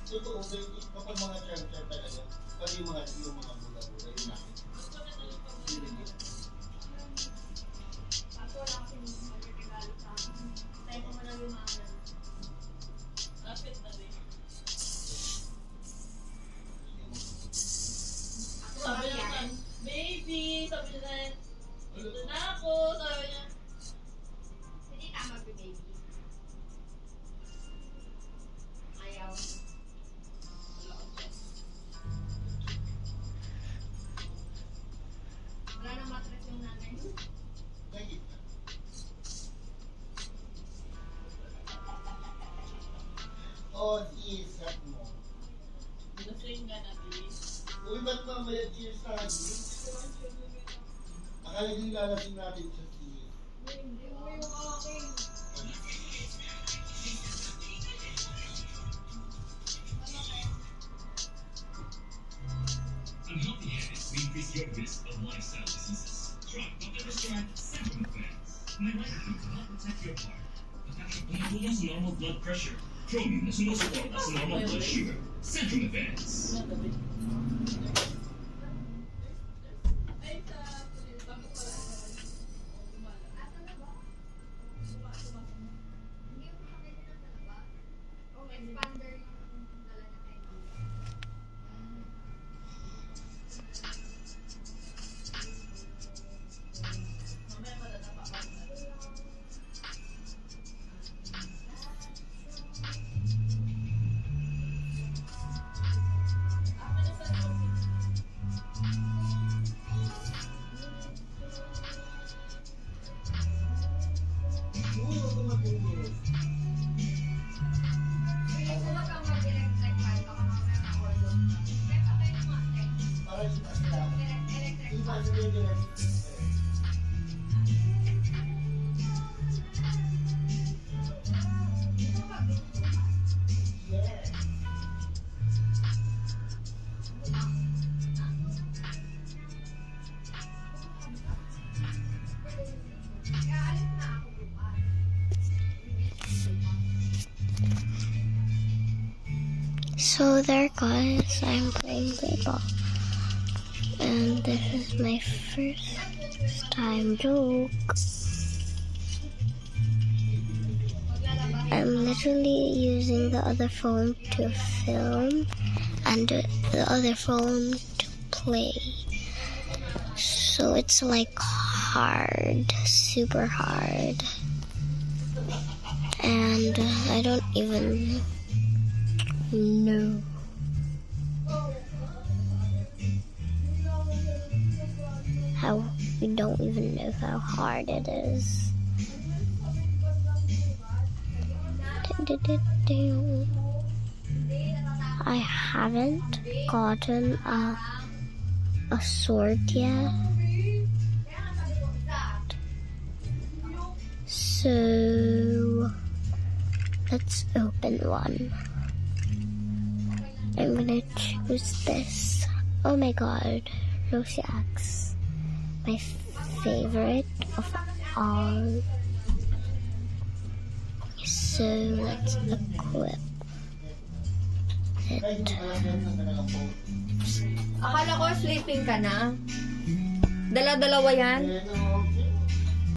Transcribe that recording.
Totoo, kapag mga champion talaga, pag yung mga bula-bula, yun natin. Ako wala kasi magregalo sa akin. Tayo ko man ang lumaman. Lapit na rin. Sabi naman, baby, sabi niya, ito na ako, sabi niya. Hindi tama ko, baby. Ayaw. Wala nang matras yung nanay mo. Oh, isat mo. Binusay nga natin. Uy, ba't mamaya cheers tayo? Akala din lalasing natin sa cheers. Hindi mo yung akin. Unhealthy habits may increase your risk of lifestyle diseases. Try Dr. Restaurant Centrum Advance. May vitamin to help protect your heart. Tumutulong sa normal blood pressure. Chromium na sumusuporta sa normal blood sugar. Centrum Advance. Ay, sa bago pala. Asa na ba? Hindi mo kapit na sa laba? O, expander yung dala na kayo. Mamaya matatapa pa. Uy, huwag kang matulog. Huwag kang mag-electric fan. Baka mamaya na-order. Kaya patay mo nga, eh. Para yung asla. Electric Iba fan. sa yung direct. Yes. Kaya alis na ako bukas. So there guys, I'm playing Playball. And this is my first time joke. I'm literally using the other phone to film and the other phone to play. So it's like hard, super hard. And I don't even know how, we don't even know how hard it is. I haven't gotten a sword yet. So let's open one. I'm gonna choose this. Oh my god, Rosie Axe. My favorite of all. So let's equip it. Akala ko sleeping ka na. Dala-dalawa yan.